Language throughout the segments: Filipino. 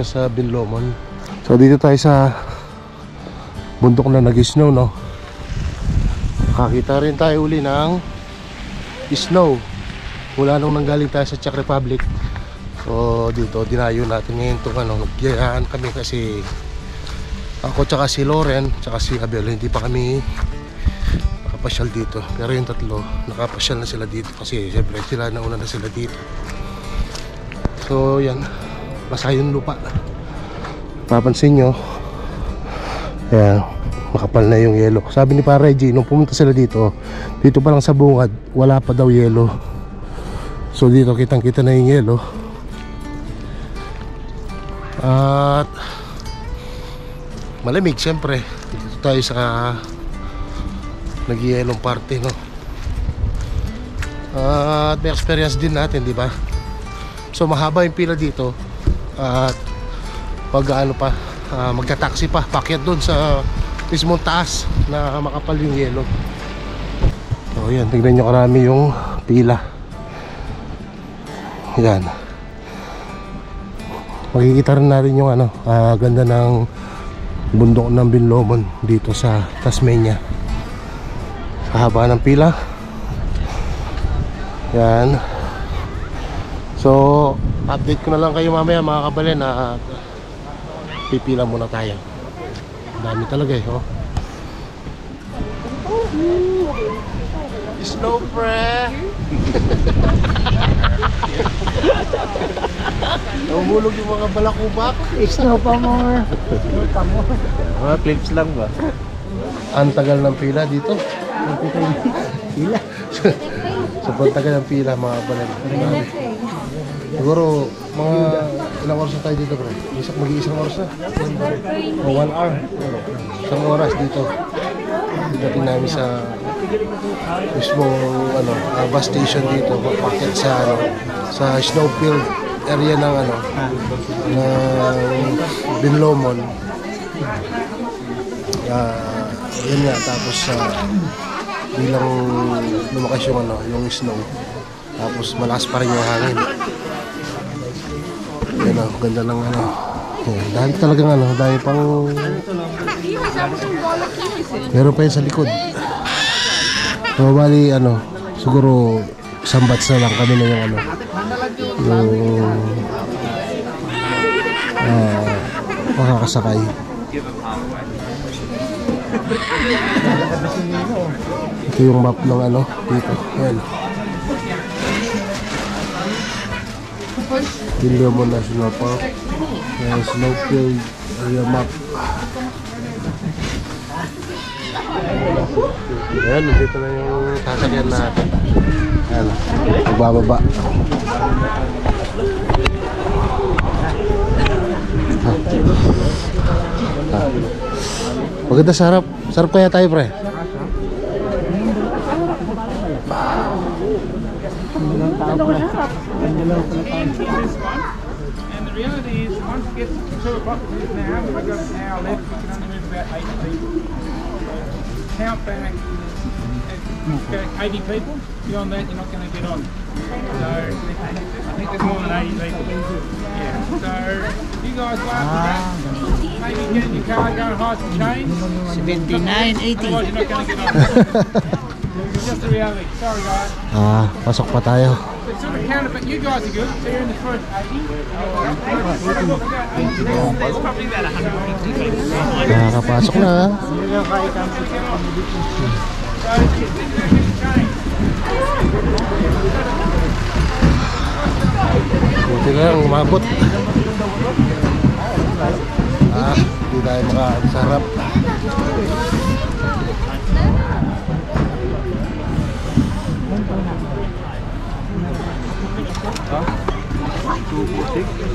tayo sa Binlomon. So dito tayo sa bundok na nag-snow, no? Nakakita rin tayo uli ng snow mula nung nanggaling tayo sa Czech Republic. So dito dinayo natin ngayon itong ano, nagyayaan kami kasi ako tsaka si Loren tsaka si Abel hindi pa kami nakapasyal dito, pero yung tatlo nakapasyal na sila dito kasi siyempre sila nauna na sila dito. So yan, basa yung lupa, papansin nyo, yan, makapal na yung yelo. Sabi ni Pa Reggie nung pumunta sila dito, dito pa lang sa bungad wala pa daw yelo. So dito kitang kita na yung yelo. At malamig siyempre dito tayo sa nag-yelong party, no? At may experience din natin, di ba? So mahaba yung pila dito at pag ano pa, magta-taxi pa pakyat doon sa mismong taas na makapal yung yelo. So yan, tignan nyo karami yung pila. Yan, makikita rin natin yung ano, ganda ng bundok ng Binlomon dito sa Tasmania. Sa haba ng pila. Yan. So update ko na lang kayo mamaya mga kabalen na pipila muna tayo. Dami talaga eh, oh. Snow pre. Namulog yung mga balakubak. Snow pa more. Mga clips lang ba? Ang tagal ng pila dito. Pila. Sobrang tagal ng pila mga kabalen. Siguro mga ilang oras na tayo dito, bro? Mag-iisang oras na? O 1 hour? Isang oras dito. Dating namin sa mismo ano, bus station dito, packet sa ano, sa snowfield area ng ano, ng Binlomon. Yun nga, tapos bilang lumakas yung ano, yung snow. Tapos malakas pa rin yung hangin. Yan o, ganda ng ano. Yan, dahil talagang ano, dahil pang meron pa yun sa likod. So bali ano, siguro isang batch na lang kami na yung ano, yung makakasakay. Ito yung map ng ano dito. Ayan, Binlomon National Park. Snowfield area map. Ayan, dito na yung sasakyan natin. Ayan, magbababa. Maganda sa harap. Sarap kaya tayo, pre. And the reality is, once it gets to 2 o'clock, which is now, we've got an hour left, we can only move about 80 people. Count back, about 80 people. Beyond that, you're not going to get on. So, I think there's more than 80 people. Yeah. So, you guys go after that. Maybe get in your car, go and hide some change. 79, 80. Otherwise, you're not going to get on. It's just the reality. Sorry, guys. Pasok pa tayo. It's sort of counter, but you guys are good. So you're in the first 80. There's probably about 150 people. Nakakapasok na. Buti na lang umabot. Hindi tayo makasarap.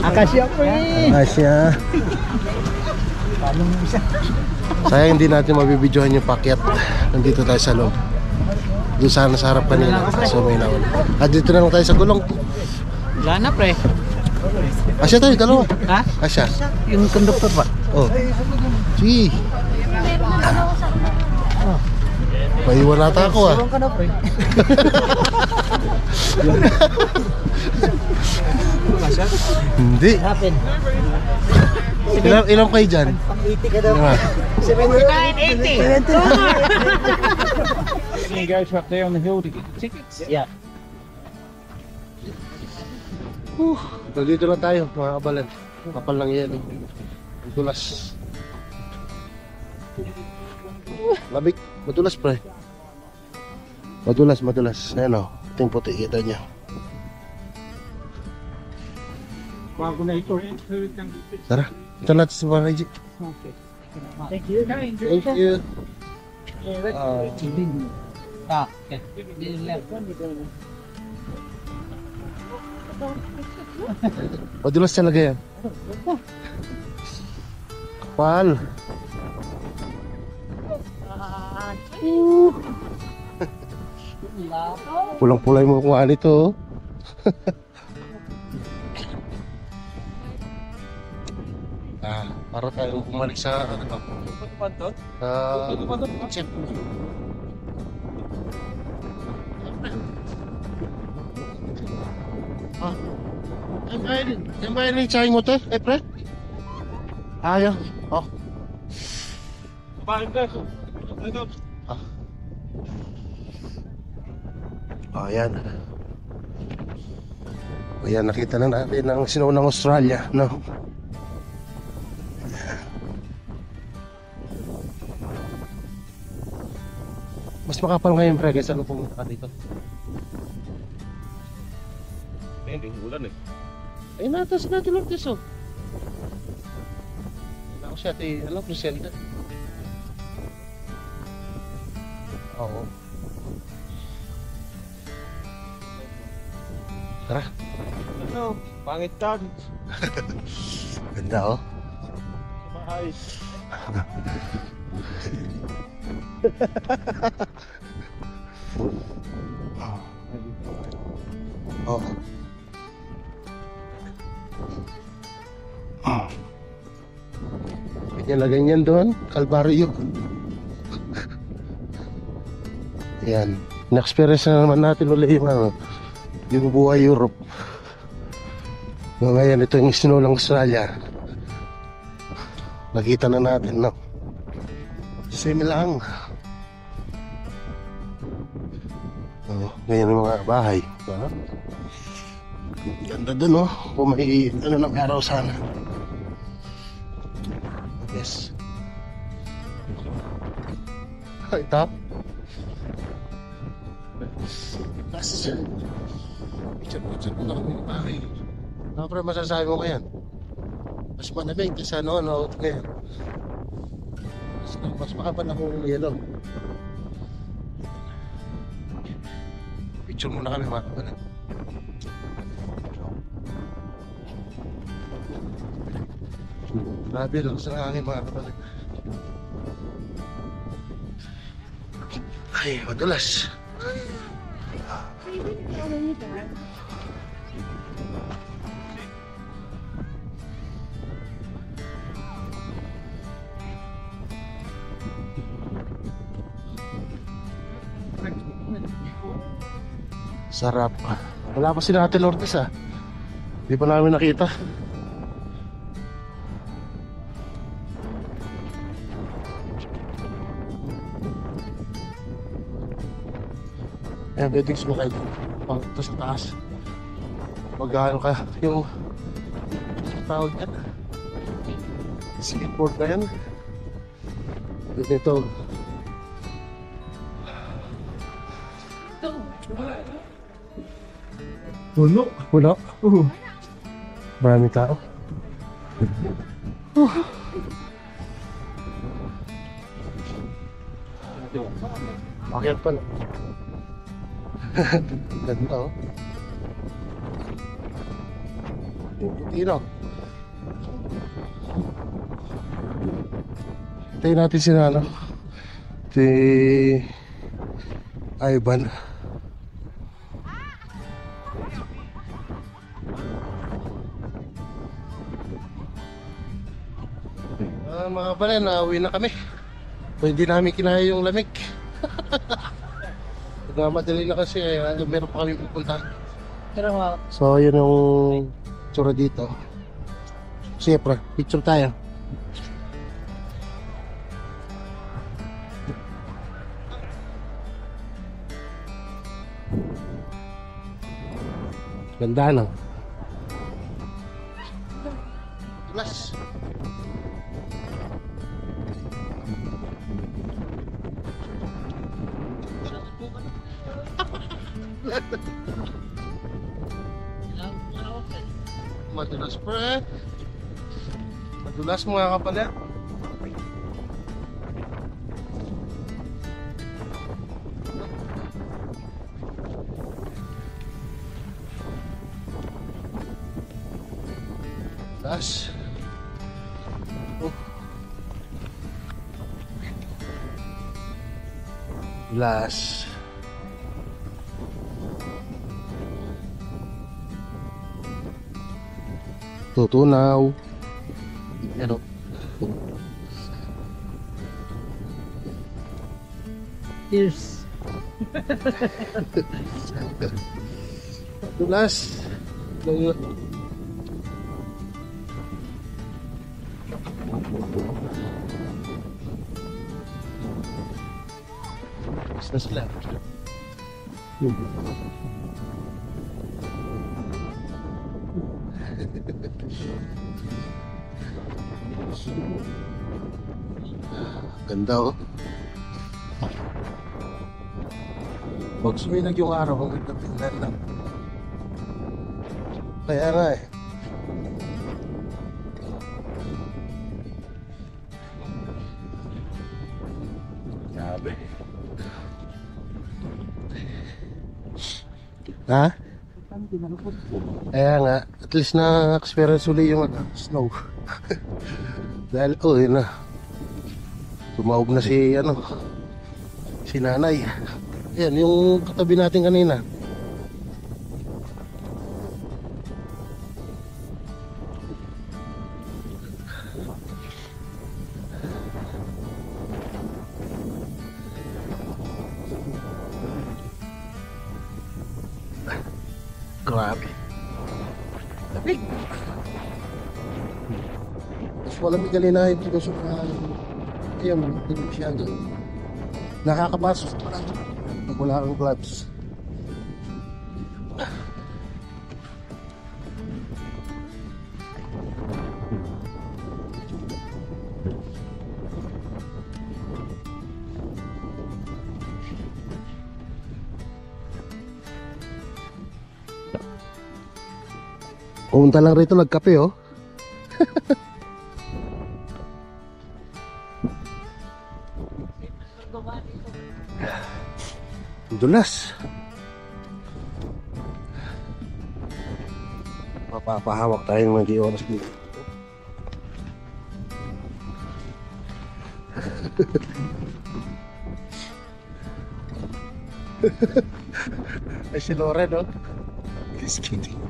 Akasya po eh. Akasya. Sayang hindi natin mabibidyohan yung pakyat. Nandito tayo sa loob. Doon sana sa harap kanina. So may naon. At dito na lang tayo sa gulong. Wala na pre. Asya tayo, dalawa. Ha? Asya. Yung conductor pa. Oh. Sige. Paiwan nata ako ah. Ka na pre. Hindi. Happen. Ilang kayo dyan? Pang 80 ka daw. Diba? 79, 80. You go up there on the hill to get the tickets. Yeah. So, dito lang tayo, mga kabalan. Kapal lang yan. Ang tulas. Labik. Matulas, pre. Madulas. Ayan o. Ito yung puti. Kita niya. Tara. Ito natin sa mga Reggie. Thank you. Thank you. Ah, okay. Left. Madulas talaga yan. Kapal. Pulang-pulay mo kung ano ito. Para tayo bumalik sa chef. Yan ba yung tsahing mo to, pre? Ayaw. Oh. Ayan. Ayan, nakita na natin ang sinaunang Australia, no? Mas makapal ngayon, pre, kaysa nung pumunta ka dito. Hindi, ulan eh. Ayun na, taas natin lang tiso. Wala ko siya, alam ko siya. Oo. Tara. Ano? Pangit ka. Ganda, oh. Bahay. Oh. Ganyan doon, Calvario. Yan. Na-experience na naman natin ulit yung buhay Europe. Ngayon, ito yung sinulang Australia. Nakita na natin, no? Same lang. Ngayon yung mga bahay. Ganda dun, no? Kung may ng araw sana. Yes. Ito. Kasi picture ko na kami ng bahay. Ano pa masasabi mo ngayon? Mas manabing kaysa noon ngayon. Mas makapal na kung yellow. Picture muna kami mga kapalan. Grabe lang sa hangin mga kapalan. Ay, madulas. Sarap. Wala pa si Ate Lourdes, ah. Hindi pa namin nakita. Ayan, pwedeng sumakay ito sa taas. Magkano ka yung tawag yan? Skateboard na yan. Ito. Puno? Maraming tao. Akyat pa na. Ganda, oh. Puti na. Tayo natin si Nano. Si Ivan. Mga pala, nauwi na kami. Hindi namin kinaya yung lamig. Madali na kasi, meron pa kami pupunta. Pero So, yun yung tsura dito. Siyempre, picture tayo. Ganda, no? Plus. Madulas, pre. Madulas, mga kapalit. Madulas. Madulas. Tutunaw. Ano? Cheers. Dulas. Basta sila. Ganda, oh. Pag suminag yung araw, ang ganda tingnan lang. Kaya nga eh. Grabe. Ha? Kaya nga, at least na-experience uli yung snow. Dahil, oh, yun na. Tumawag na si nanay. Ayan, yung katabi natin kanina. Grabe. Lamig. Mas malamig kanina yung pinuso na ayun, hindi siya doon. Nakakapasok pa lang pag wala kang gloves. Pumunta lang rito, nagkape, oh. Dulas. Mapapahawak tayo ng mga oras dito. Ay, si Loren, no? Just kidding.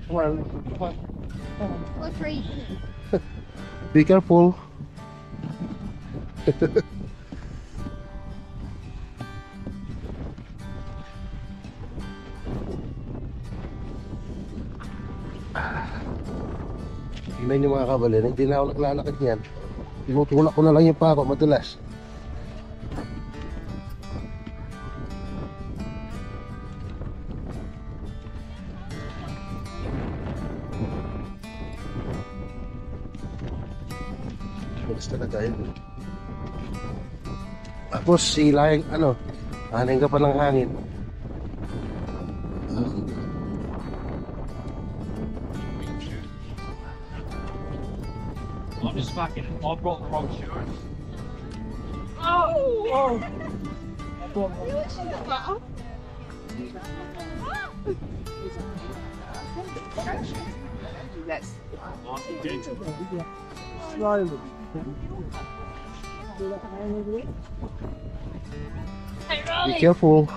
Come on, come on. What's right here? Be careful. Tingnan niyo mga kabalin, hindi na ako naglalakad niyan. Tinutulak ko na lang yung pako, madalas. Madalas talaga yun. Tapos silaing, haning ka pa ng hangin. I'm just fucking. I brought the wrong shirt. Yes. Slowly. Be careful.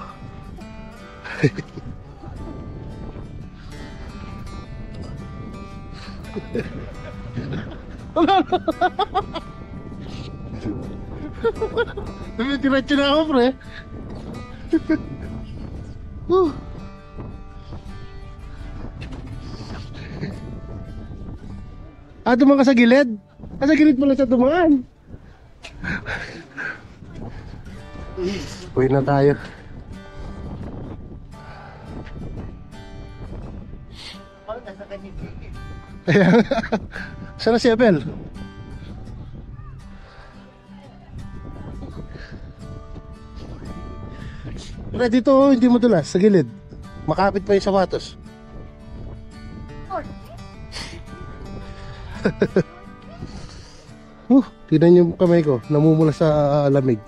Diretso na ako, pre. Whew. Dumaan ka sa gilid? Sa gilid pala siya dumaan. Uwi na tayo. Ayan. Saan na si Abel? Pre, dito hindi mo dulas, sa gilid. Makapit pa yung sapatos. Tignan yung kamay ko, namumula sa lamig.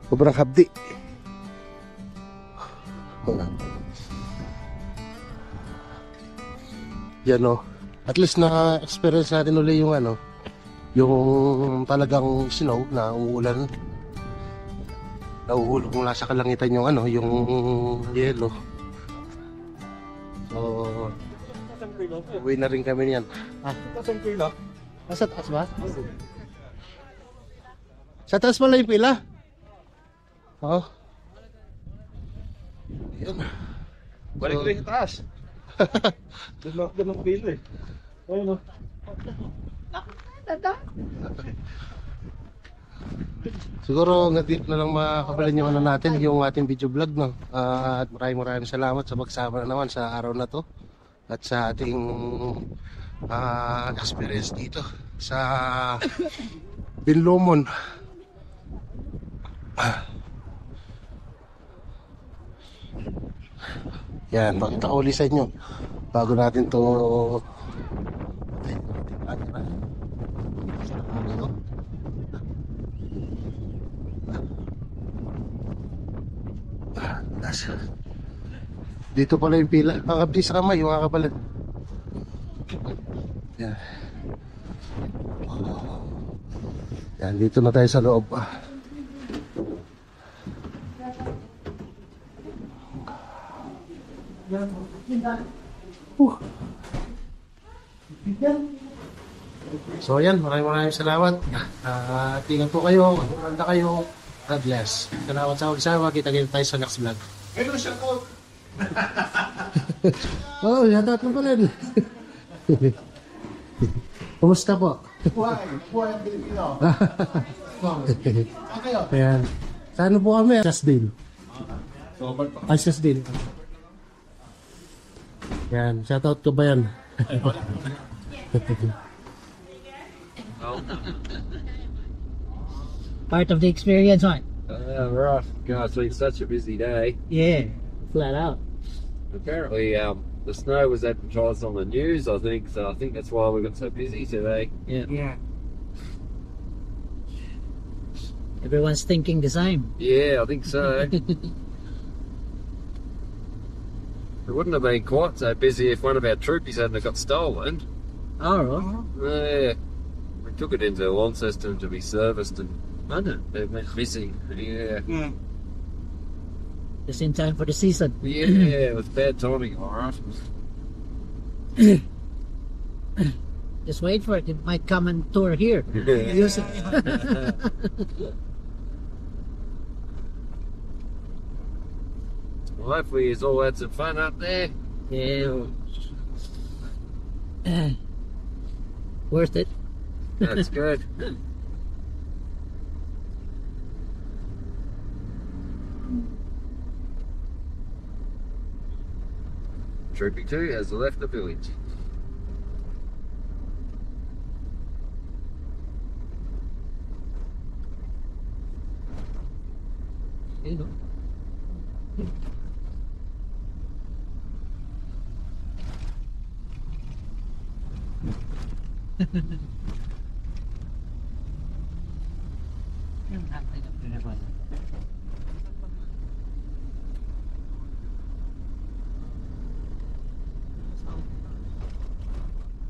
Sobrang habdi. Yan o. At least na-experience natin ulit yung ano, yung talagang snow na umuulan. Nauhulog mula sa kalangitan yung ano, yung yelo. So, uwi na rin kami niyan. Nasa taas ba? Sa taas pala yung pila? Oo. Yan. Balik rin sa taas. Doon ang pila eh. Ayun o. Siguro dito na lang makapalan yung ano natin, yung ating video vlog, no? At maraming salamat sa pagsama na naman sa araw na to at sa ating experience dito sa Binlomon. Yan, pakita ko ulit sa inyo bago natin to dito pala yung pila. Makakabdi sa kamay, mga kapalit. Yan. Yan, dito na tayo sa loob. So yan, maraming salamat. Tingnan po kayo, maganda kayo. God bless. Salamat sa pag-isama. Kita-kita tayo sa next vlog. Ayun siya ko. Oo, shoutout mo pala. Kumusta po? Buhay ang Pilipino. Ayan. Saan po kami? Shasdale. Ay, Shasdale. Yan, shoutout ko ba yan? Part of the experience, right? Right. God, it's been such a busy day. Yeah, flat out. Apparently, the snow was advertised on the news, I think, so I think that's why we got so busy today. Yeah. Everyone's thinking the same. Yeah, I think so. It wouldn't have been quite so busy if one of our troopies hadn't have got stolen. All right. Yeah. We took it into Launceston to be serviced and it went missing. Yeah. Just in time for the season. Yeah, it was bad timing, alright. Just wait for it. It might come and tour here. Use it. Well, hopefully you all had some fun up there. Yeah. Worth it. That's good. Troopy 2 has left the village. You know.